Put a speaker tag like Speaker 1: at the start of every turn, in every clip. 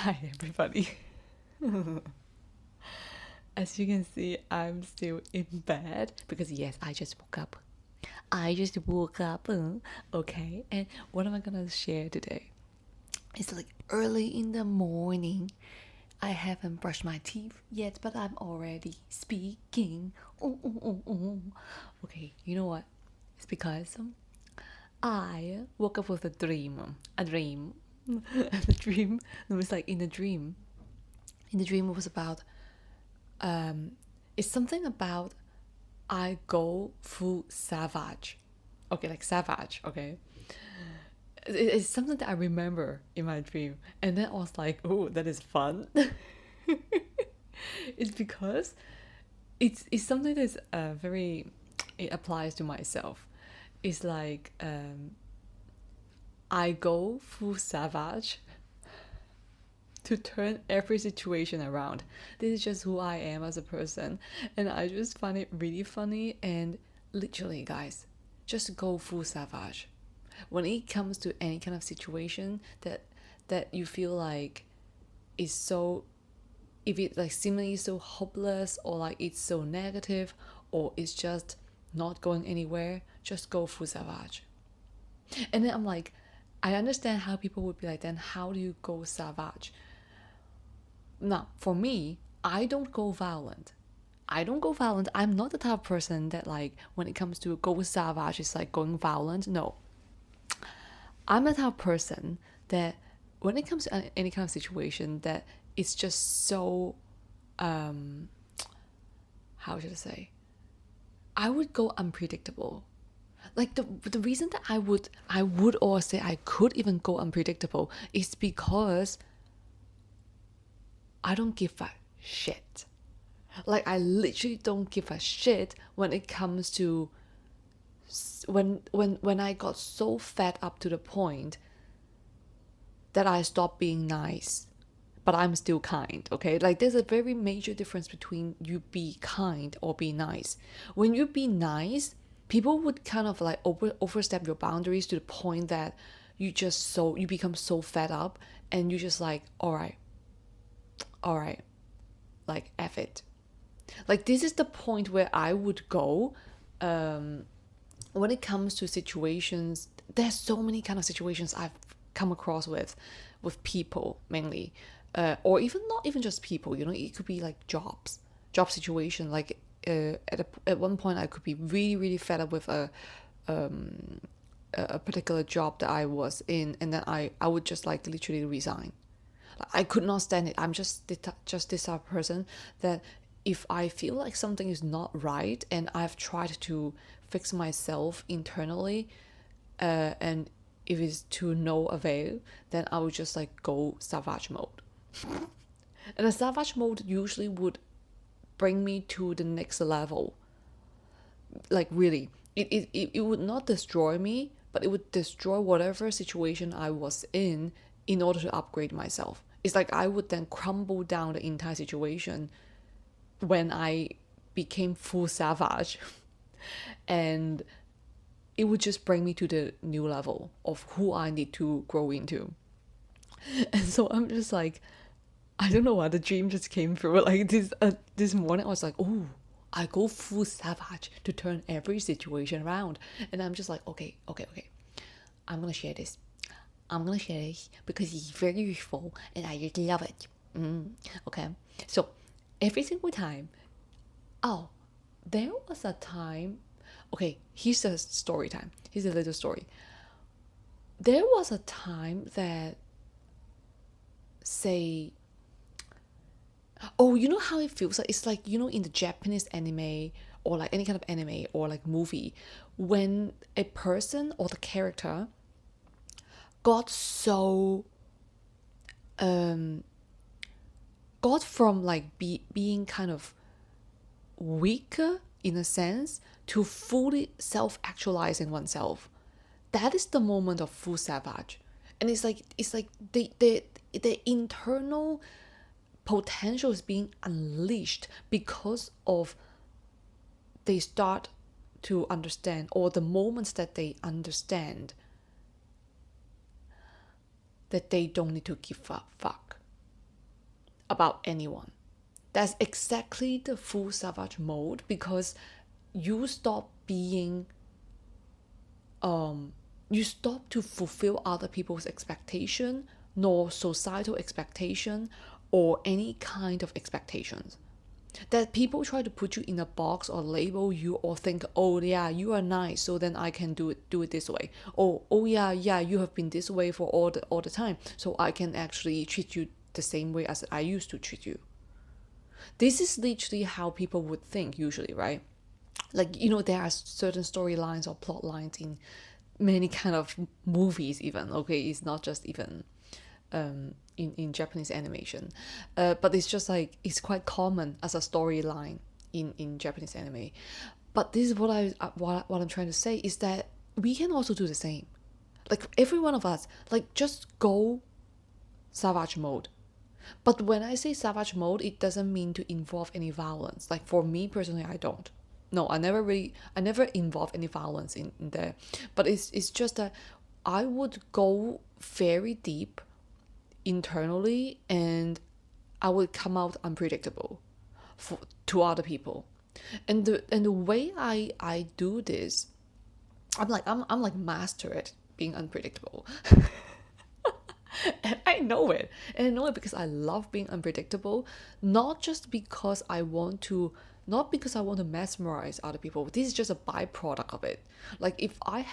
Speaker 1: Hi, everybody. As you can see, I'm still in bed because, yes, I just woke up. Okay. And what am I gonna share today? It's like early in the morning. I haven't brushed my teeth yet, but I'm already speaking. Okay, you know what? It's because I woke up with a dream. A dream. The dream. It was like in a dream. In the dream, it was about it's something about I go full savage. Okay, like savage, okay? It's something that I remember in my dream. And then I was like, oh, that is fun. It's because it's something that's very, it applies to myself. It's like I go full savage to turn every situation around. This is just who I am as a person, and I just find it really funny. And literally, guys, just go full savage when it comes to any kind of situation that you feel like is so, if it like seemingly so hopeless, or like it's so negative, or it's just not going anywhere, just go full savage. And then I'm like, I understand how people would be like, then how do you go savage? Now, for me, I don't go violent. I don't go violent. I'm not the type of person that, like, when it comes to go savage, it's like going violent. No. I'm the type of person that when it comes to any kind of situation that it's just so, how should I say? I would go unpredictable. Like the reason that I would or say I could even go unpredictable is because I don't give a shit. Like, I literally don't give a shit when it comes to when I got so fed up to the point that I stopped being nice, but I'm still kind. Okay, like there's a very major difference between you be kind or be nice. When you be nice, people would kind of like overstep your boundaries to the point that you become so fed up, and you just like, all right, like F it. Like, this is the point where I would go when it comes to situations. There's so many kind of situations I've come across with people mainly, or even not even just people. It could be like job situation. Like, at one point I could be really really fed up with a particular job that I was in, and then I would just like literally resign. I could not stand it. I'm just this type of person that if I feel like something is not right and I've tried to fix myself internally, and if it's to no avail, then I would just like go savage mode. And the savage mode usually would bring me to the next level. Like, really, it would not destroy me, but it would destroy whatever situation I was in order to upgrade myself. It's like I would then crumble down the entire situation when I became full savage. And it would just bring me to the new level of who I need to grow into. And so I'm just like, I don't know why the dream just came through. Like, this morning I was like, oh, I go full savage to turn every situation around. And I'm just like, okay. I'm gonna share this. I'm gonna share this because it's very useful and I just love it. Okay. So every single time, oh, there was a time. Okay, here's a story time. Here's a little story. There was a time that, say, oh, you know how it feels like? It's like, in the Japanese anime, or like any kind of anime or like movie, when a person or the character got so got from like being kind of weaker in a sense to fully self-actualizing oneself. That is the moment of full savage. And it's like the internal potential is being unleashed because of they start to understand, or the moments that they understand that they don't need to give a fuck. about anyone. That's exactly the full savage mode, because you stop being you stop to fulfill other people's expectation, nor societal expectation, or any kind of expectations. That people try to put you in a box or label you, or think, oh yeah, you are nice, so then I can do it this way. Oh yeah, you have been this way for all the time, so I can actually treat you the same way as I used to treat you. This is literally how people would think usually, right? Like, there are certain storylines or plot lines in many kind of movies even, okay? It's not just even in Japanese animation. But it's just like, it's quite common as a storyline in Japanese anime. But this is what I'm trying to say, is that we can also do the same. Like, every one of us, like, just go savage mode. But when I say savage mode, it doesn't mean to involve any violence. Like, for me personally, I don't. No, I never involve any violence in there. But it's just that I would go very deep internally, and I would come out unpredictable to other people. And the way I do this, I'm like master at being unpredictable. And I know it. And I know it because I love being unpredictable, not just because I want to not because I want to mesmerize other people. This is just a byproduct of it. Like, if I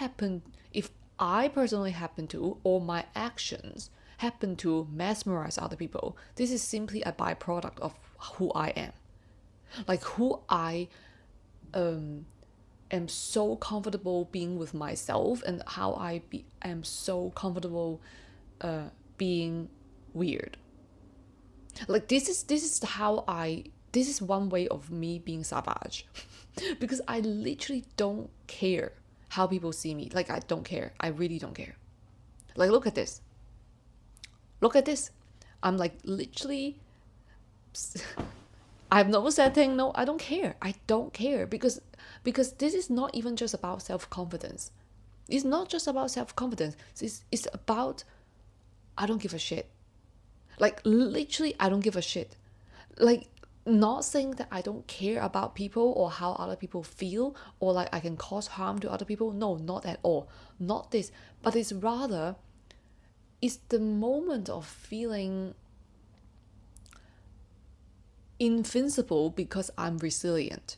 Speaker 1: personally happen to, or my actions happen to mesmerize other people, this is simply a byproduct of who I am. Like, who I am so comfortable being with myself, and how am so comfortable being weird. Like, this is one way of me being savage. Because I literally don't care how people see me. Like, I don't care. I really don't care. Like, look at this. I'm like, literally, I have no setting. No, I don't care. Because this is not even just about self-confidence. It's not just about self-confidence. It's about, I don't give a shit. Like, literally, I don't give a shit. Like, not saying that I don't care about people or how other people feel, or like I can cause harm to other people. No, not at all. Not this. But it's rather, it's the moment of feeling invincible because I'm resilient.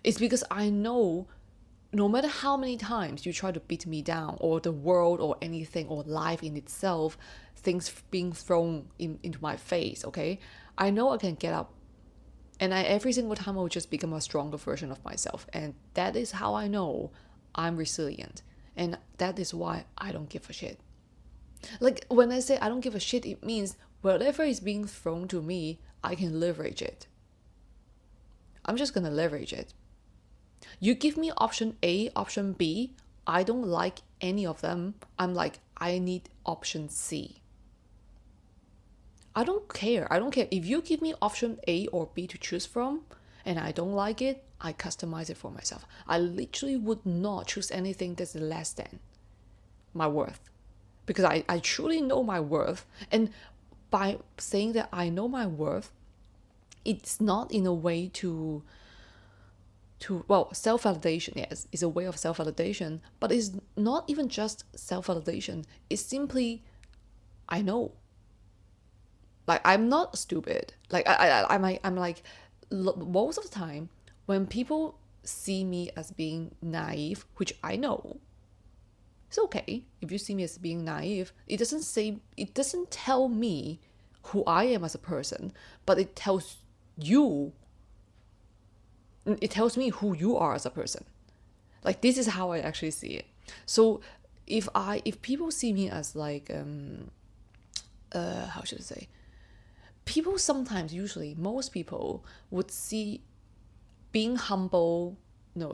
Speaker 1: It's because I know no matter how many times you try to beat me down, or the world or anything or life in itself, things being thrown into my face, okay? I know I can get up, and every single time I will just become a stronger version of myself. And that is how I know I'm resilient. And that is why I don't give a shit. Like, when I say I don't give a shit, it means whatever is being thrown to me, I can leverage it. I'm just gonna leverage it. You give me option A, option B, I don't like any of them. I'm like, I need option C. I don't care. If you give me option A or B to choose from, and I don't like it, I customize it for myself. I literally would not choose anything that's less than my worth. Because I truly know my worth. And by saying that I know my worth, it's not in a way to self-validation. Yes, it's a way of self-validation, but it's not even just self-validation. It's simply, I know. Like, I'm not stupid. Like, I'm like, most of the time when people see me as being naive, which I know, it's okay if you see me as being naive. It doesn't tell me who I am as a person, but it tells me who you are as a person. Like, this is how I actually see it. So if people see me as like how should I say, people sometimes, usually most people would see being humble,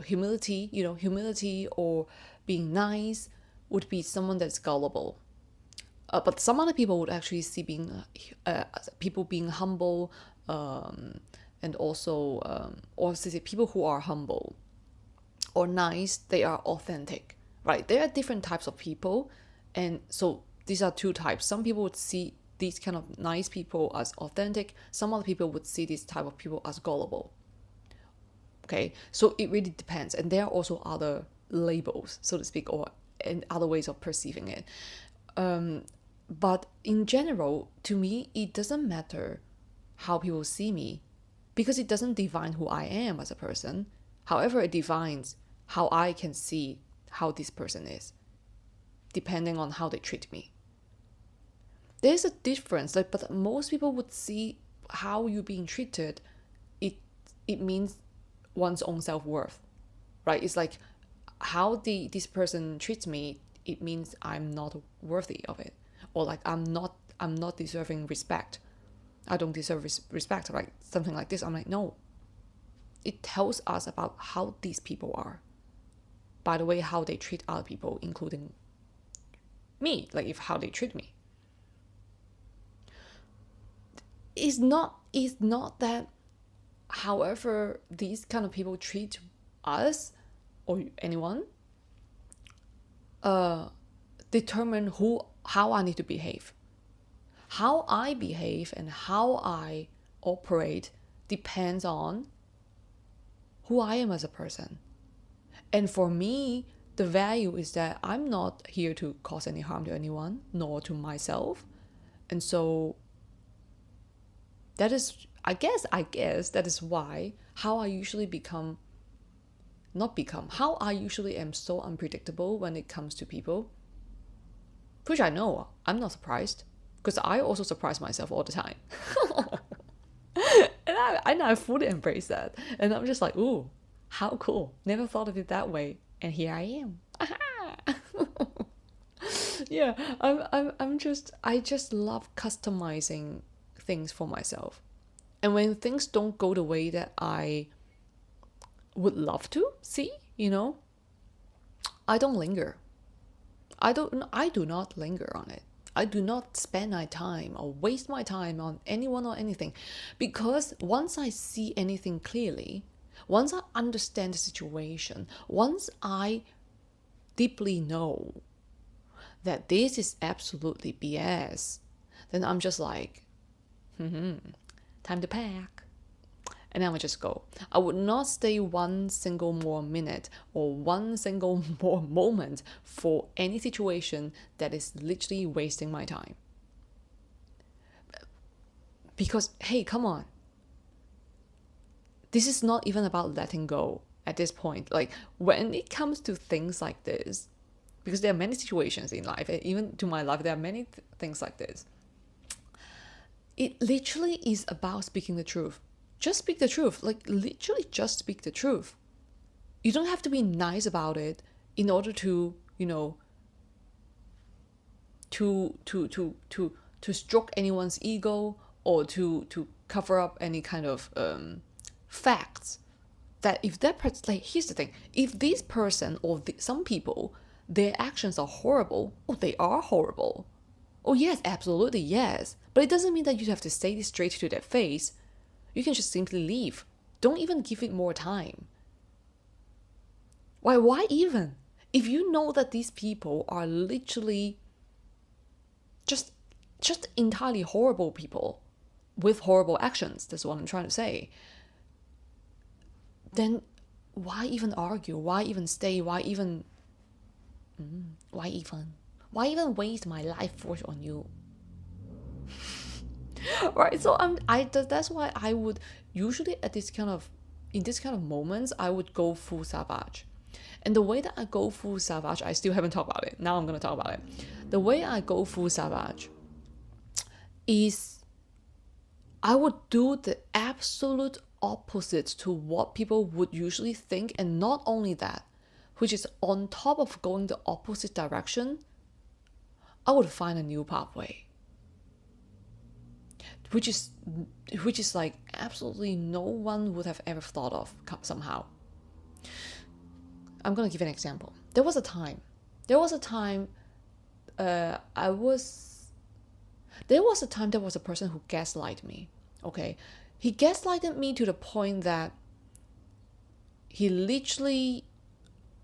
Speaker 1: humility or being nice would be someone that's gullible. But some other people would actually see people being humble, and also or say people who are humble or nice, they are authentic, right? There are different types of people, and so these are two types. Some people would see these kind of nice people as authentic. Some other people would see this type of people as gullible. Okay, so it really depends. And there are also other labels, so to speak, or and other ways of perceiving it. But in general, to me, it doesn't matter how people see me, because it doesn't define who I am as a person. However, it defines how I can see how this person is, depending on how they treat me. There's a difference, like, but most people would see how you're being treated. It means one's own self-worth, right? It's like how this person treats me. It means I'm not worthy of it, or like I'm not deserving respect. I don't deserve respect, like something like this. I'm like, no. It tells us about how these people are. By the way, how they treat other people, including me, like if how they treat me. It's not that however these kind of people treat us or anyone determine how I need to behave. How I behave and how I operate depends on who I am as a person. And for me, the value is that I'm not here to cause any harm to anyone, nor to myself. And so that is, I guess that is why how I usually how I usually am so unpredictable when it comes to people, which I know I'm not surprised, because I also surprise myself all the time. And I fully embrace that. And I'm just like, ooh, how cool. Never thought of it that way. And here I am. Yeah, I just love customizing things for myself. And when things don't go the way that I would love to see, I don't linger. I do not linger on it. I do not spend my time or waste my time on anyone or anything, because once I see anything clearly, once I understand the situation, once I deeply know that this is absolutely BS, then I'm just like, time to pack. And I would just go. I would not stay one single more minute or one single more moment for any situation that is literally wasting my time. Because, hey, come on. This is not even about letting go at this point. Like, when it comes to things like this, because there are many situations in life, even to my life, there are many things like this. It literally is about speaking the truth. Just speak the truth. Like, literally just speak the truth. You don't have to be nice about it in order to, to stroke anyone's ego, or to cover up any kind of facts. That if that person, like, here's the thing, if this person or some people, their actions are horrible, they are horrible. Oh yes, absolutely, yes. But it doesn't mean that you have to say this straight to their face. You can just simply leave. Don't even give it more time. Why even? If you know that these people are literally just entirely horrible people with horrible actions, that's what I'm trying to say, then why even argue? Why even stay? Why even waste my life force on you? Right, so that's why I would usually in this kind of moments, I would go full savage. And the way that I go full savage, I still haven't talked about it. Now I'm going to talk about it. The way I go full savage is I would do the absolute opposite to what people would usually think. And not only that, which is on top of going the opposite direction, I would find a new pathway. Which is like absolutely no one would have ever thought of somehow. I'm going to give an example. There was a time there was a person who gaslighted me. Okay, he gaslighted me to the point that he literally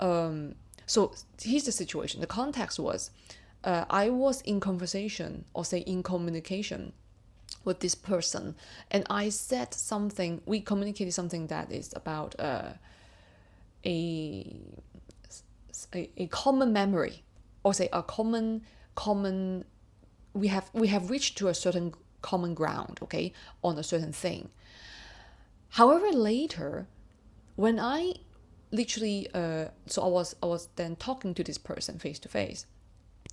Speaker 1: so here's the situation. The context was I was in conversation, or say in communication with this person, and I said something, we communicated something that is about a, a common memory, or say a common we have reached to a certain common ground, okay, on a certain thing. However, later, when I literally so I was then talking to this person face to face,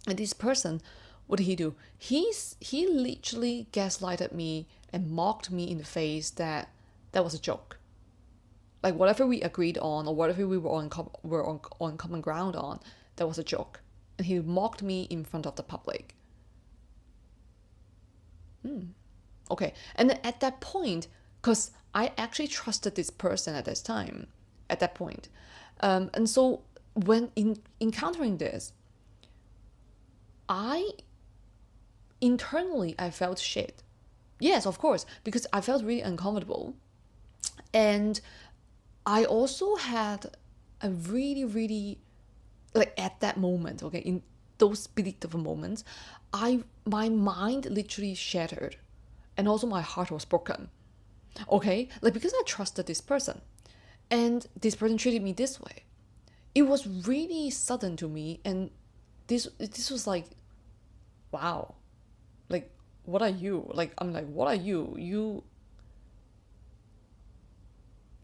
Speaker 1: and this person, what did he do? He literally gaslighted me and mocked me in the face that was a joke. Like whatever we agreed on, or whatever we were on common ground on, that was a joke. And he mocked me in front of the public. Okay. And then at that point, because I actually trusted this person at this time, at that point. And so when encountering this, internally I felt shit. Yes, of course, because I felt really uncomfortable. And I also had a really, really, like at that moment, okay, in those predictable moments, my mind literally shattered, and also my heart was broken. Okay, like because I trusted this person, and this person treated me this way. It was really sudden to me, and this was like, wow, like what are you? Like I'm like, what are you?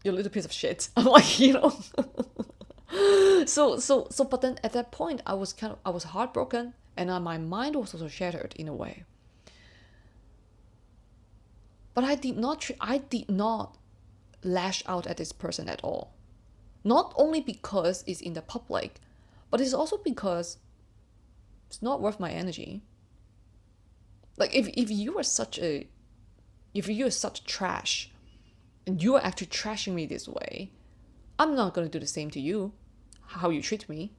Speaker 1: You're a little piece of shit. I'm like, so but then at that point I was heartbroken, and my mind was also shattered in a way. But I did not lash out at this person at all. Not only because it's in the public, but it's also because it's not worth my energy. Like if you are such trash, and you are actually trashing me this way, I'm not going to do the same to you. How you treat me.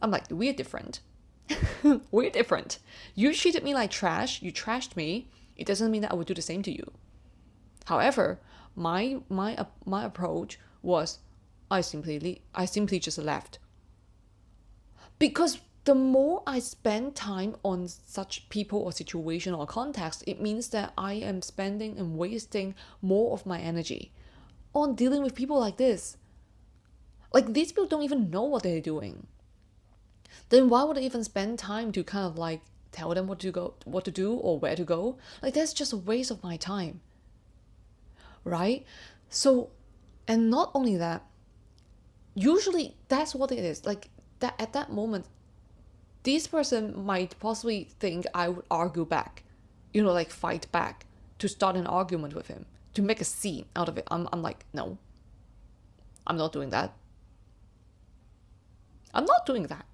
Speaker 1: I'm like, we're different. We're different. You treated me like trash. You trashed me. It doesn't mean that I would do the same to you. However, my approach was I simply just left. Because the more I spend time on such people or situation or context, it means that I am spending and wasting more of my energy on dealing with people like this. Like these people don't even know what they're doing. Then why would I even spend time to kind of like tell them what to do or where to go? Like that's just a waste of my time. Right? So, and not only that, usually that's what it is. Like that at that moment, this person might possibly think I would argue back, like fight back, to start an argument with him, to make a scene out of it. I'm like, no, I'm not doing that. I'm not doing that.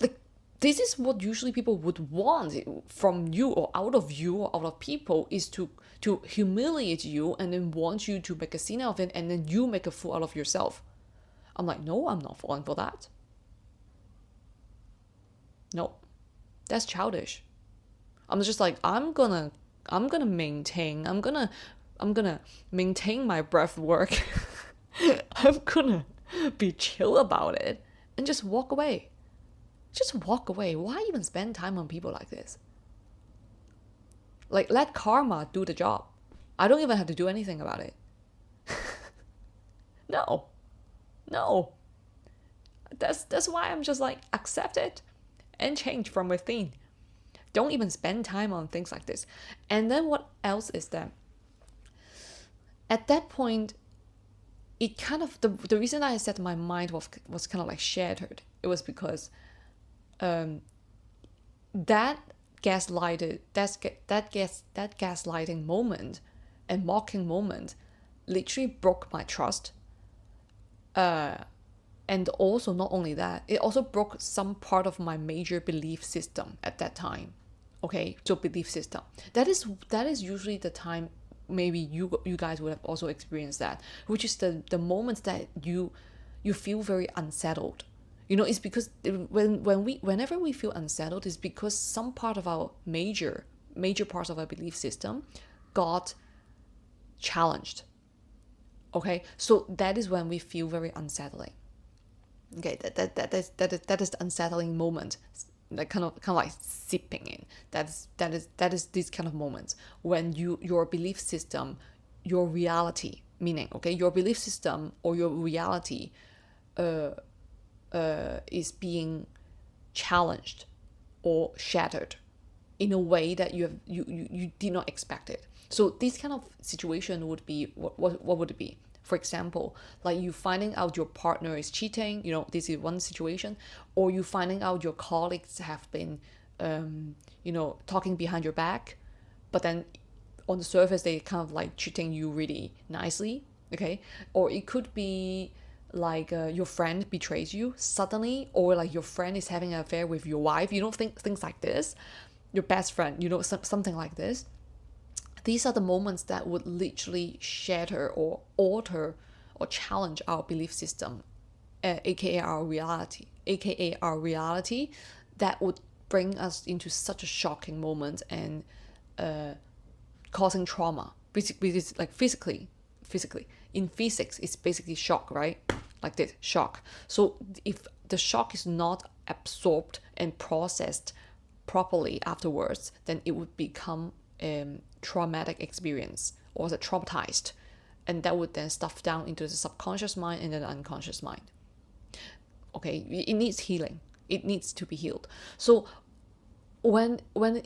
Speaker 1: Like, this is what usually people would want from you, or out of you, or out of people, is to humiliate you and then want you to make a scene out of it, and then you make a fool out of yourself. I'm like, no, I'm not falling for that. No, that's childish. I'm just like, I'm gonna maintain my breath work. I'm gonna be chill about it and just walk away. Just walk away. Why even spend time on people like this? Like, let karma do the job. I don't even have to do anything about it. No. That's why I'm just like, accept it and change from within. Don't even spend time on things like this. And then what else is that? At that point, it kind of, the reason I said my mind was kind of like shattered, it was because that gaslighting moment and mocking moment literally broke my trust. And also, not only that, it also broke some part of my major belief system at that time. Okay, so belief system. That is usually the time maybe you guys would have also experienced that, which is the moments that you feel very unsettled. It's because whenever we feel unsettled, it's because some part of our major parts of our belief system got challenged. Okay, so that is when we feel very unsettling. Okay, that is the unsettling moment, like kind of like seeping in. That is this kind of moments when your belief system, your reality, meaning, okay, your belief system or your reality is being challenged or shattered in a way that you did not expect it. So this kind of situation would be, what would it be? For example, like you finding out your partner is cheating, this is one situation, or you finding out your colleagues have been, talking behind your back, but then on the surface they kind of like treating you really nicely, okay? Or it could be like your friend betrays you suddenly, or like your friend is having an affair with your wife, think things like this, your best friend, something like this. These are the moments that would literally shatter or alter or challenge our belief system, aka our reality, that would bring us into such a shocking moment and causing trauma. Basically, it's like physically. In physics, it's basically shock, right? Like this, shock. So if the shock is not absorbed and processed properly afterwards, then it would become traumatic experience, or the traumatized, and that would then stuff down into the subconscious mind and then the unconscious mind. Okay, it needs healing. It needs to be healed. So when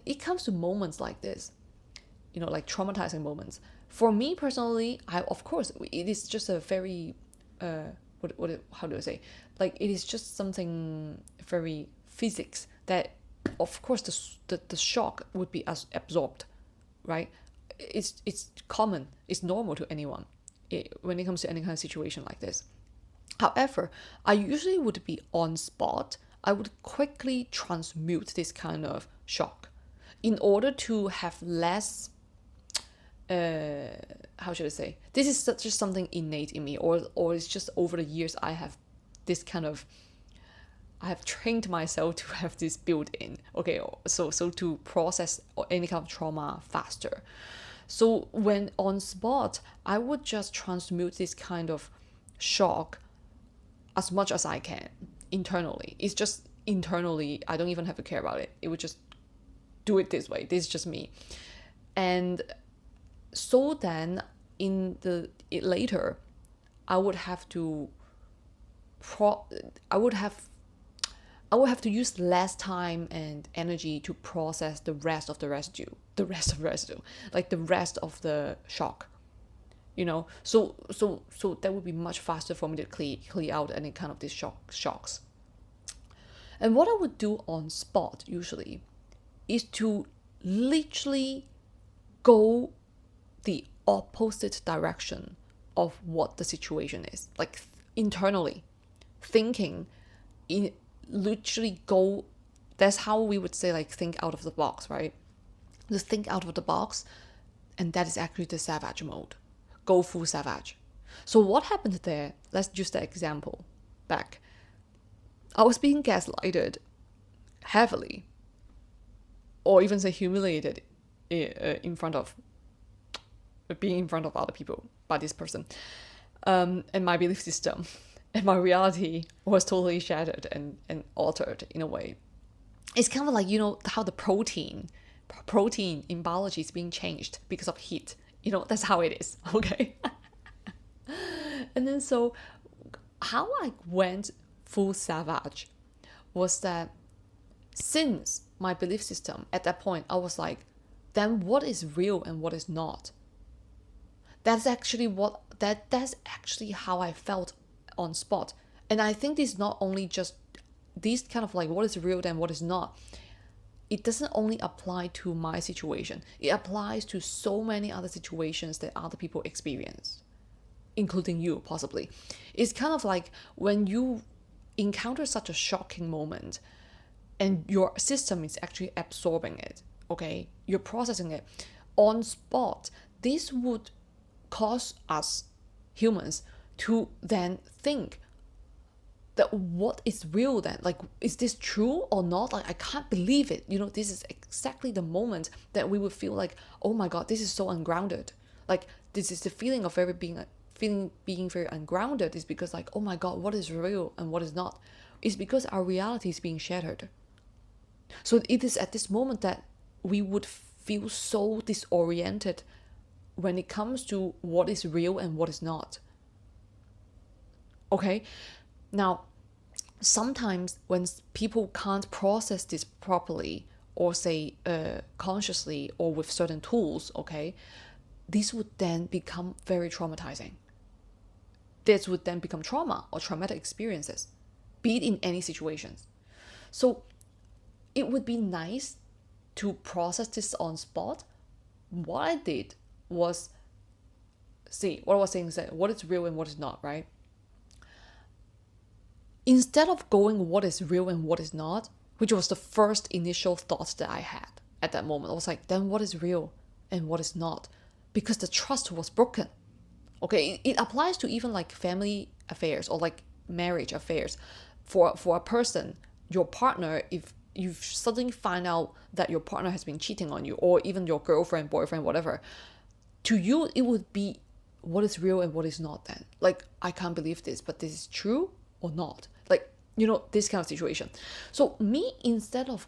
Speaker 1: it comes to moments like this, like traumatizing moments, for me personally, of course, it is just a very how do I say, like, it is just something very physics that, of course, the shock would be as absorbed, right? It's common, it's normal to anyone, when it comes to any kind of situation like this. However, I usually would be on spot. I would quickly transmute this kind of shock in order to have less, how should I say? This is just something innate in me, or it's just over the years I have trained myself to have this built in. Okay, so to process any kind of trauma faster. So when on spot, I would just transmute this kind of shock as much as I can internally. It's just internally, I don't even have to care about it. It would just do it this way. This is just me. And so then later, I would have to I would have to use less time and energy to process the rest of the residue, like the rest of the shock. So that would be much faster for me to clear out any kind of these shocks. And what I would do on spot usually is to literally go the opposite direction of what the situation is, like internally thinking, in literally go. That's how we would say, like, think out of the box, right? Just think out of the box, and that is actually the savage mode. Go full savage. So what happened there? Let's use that example back. I was being gaslighted heavily, or even say humiliated, in front of other people by this person, and my belief system and my reality was totally shattered and altered in a way. It's kind of like, how the protein in biology is being changed because of heat. That's how it is. Okay. And then, so how I went full savage was that, since my belief system at that point, I was like, then what is real and what is not? That's actually how I felt on spot. And I think this is not only just these kind of like what is real and what is not. It doesn't only apply to my situation. It applies to so many other situations that other people experience, including you, possibly. It's kind of like when you encounter such a shocking moment and your system is actually absorbing it, okay? You're processing it on spot. This would cause us humans to then think that what is real then? Like, is this true or not? Like, I can't believe it. This is exactly the moment that we would feel like, oh my God, this is so ungrounded. Like, this is the feeling of feeling being very ungrounded is because like, oh my God, what is real and what is not? It's because our reality is being shattered. So it is at this moment that we would feel so disoriented when it comes to what is real and what is not. Okay? Now, sometimes when people can't process this properly, or say consciously, or with certain tools, okay, this would then become very traumatizing. This would then become trauma or traumatic experiences, be it in any situations. So it would be nice to process this on spot. What I did was see what I was saying is that what is real and what is not, right? Instead of going what is real and what is not, which was the first initial thoughts that I had at that moment, I was like, then what is real and what is not? Because the trust was broken. Okay, it applies to even like family affairs or like marriage affairs. For a person, your partner, if you suddenly find out that your partner has been cheating on you, or even your girlfriend, boyfriend, whatever, to you it would be what is real and what is not then. Like, I can't believe this, but this is true or not? Like, this kind of situation. So me, instead of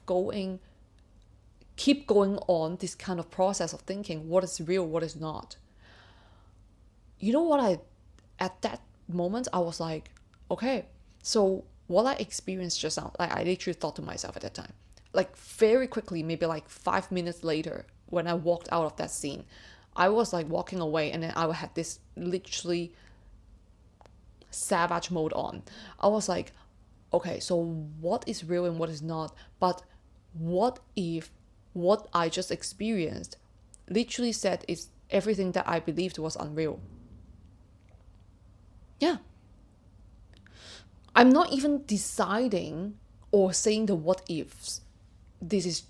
Speaker 1: keep going on this kind of process of thinking what is real, what is not, at that moment, I was like, okay, so what I experienced just now, like, I literally thought to myself at that time, like very quickly, maybe like 5 minutes later, when I walked out of that scene, I was like walking away, and then I had this literally savage mode on. I was like, okay, so what is real and what is not? But what if what I just experienced literally said is everything that I believed was unreal? Yeah. I'm not even deciding or saying the what ifs. This is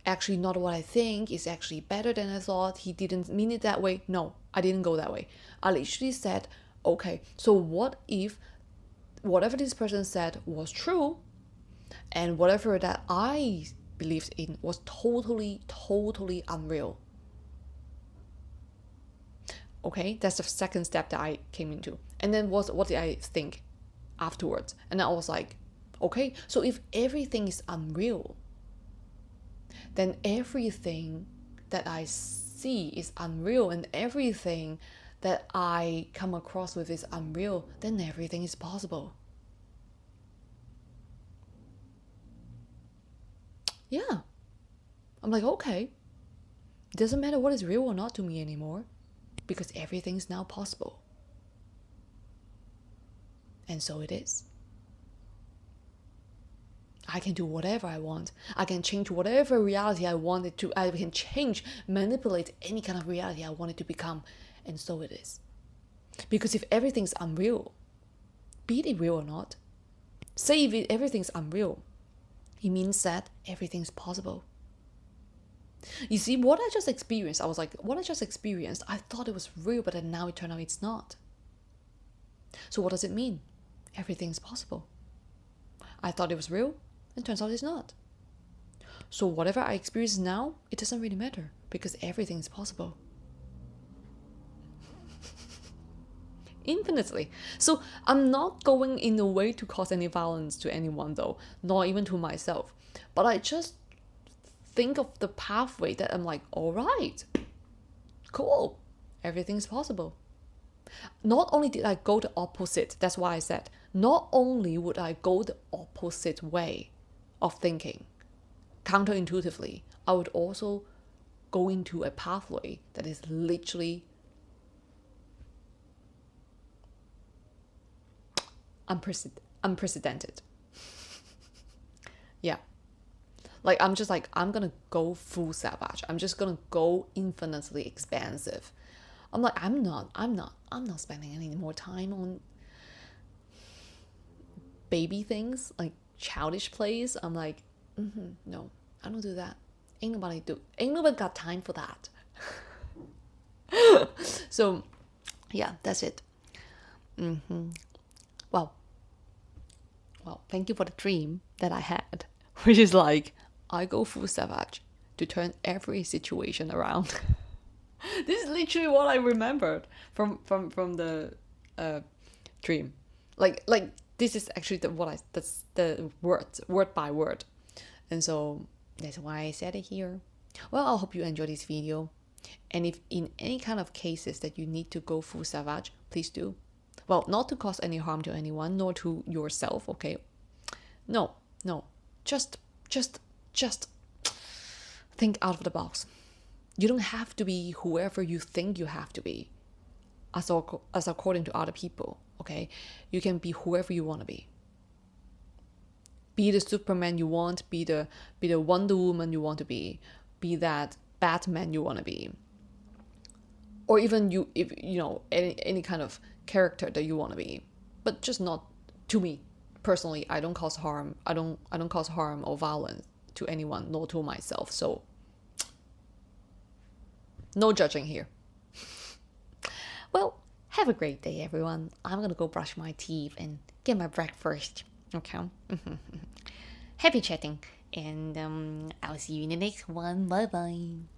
Speaker 1: actually not what I think. It's actually better than I thought. He didn't mean it that way. No, I didn't go that way. I literally said, okay, so what if whatever this person said was true, and whatever that I believed in was totally, totally unreal? Okay, that's the second step that I came into. And then what did I think afterwards? And I was like, okay, so if everything is unreal, then everything that I see is unreal, and everything that I come across with is unreal, then everything is possible. Yeah. I'm like, okay, it doesn't matter what is real or not to me anymore, because everything's now possible. And so it is. I can do whatever I want. I can change whatever reality I want it to. I can manipulate any kind of reality I want it to become. And so it is. Because if everything's unreal, be it real or not, say if everything's unreal, it means that everything's possible. You see, what I just experienced, I was like, what I just experienced, I thought it was real, but then now it turned out it's not. So what does it mean? Everything's possible. I thought it was real, and turns out it's not. So whatever I experience now, it doesn't really matter, because everything is possible. Infinitely. So I'm not going in a way to cause any violence to anyone though, nor even to myself. But I just think of the pathway that I'm like, all right, cool, everything's possible. Not only did I go the opposite, that's why I said, not only would I go the opposite way of thinking, counterintuitively, I would also go into a pathway that is literally unprecedented. Yeah. Like, I'm just like, I'm gonna go full savage. I'm just gonna go infinitely expansive. I'm like, I'm not spending any more time on baby things, like childish plays. I'm like, no, I don't do that. Ain't nobody got time for that. So, yeah, that's it. Well, thank you for the dream that I had, which is like, I go full savage to turn every situation around. This is literally what I remembered from the dream. Like this is actually that's the word by word, and so that's why I said it here. Well, I hope you enjoy this video, and if in any kind of cases that you need to go full savage, please do. Well, not to cause any harm to anyone nor to yourself. Okay, no, no, just just just think out of the box. You don't have to be whoever you think you have to be, as according to other people. Okay, you can be whoever you want to be. Be the Superman you want. Be the Wonder Woman you want to be that Batman you want to be, or even if you know any kind of character that you want to be, but just not to me personally. I don't cause harm. I don't cause harm or violence to anyone, nor to myself. So no judging here. Well, have a great day, everyone. I'm gonna go brush my teeth and get my breakfast. Okay. Happy chatting, and I'll see you in the next one. Bye bye.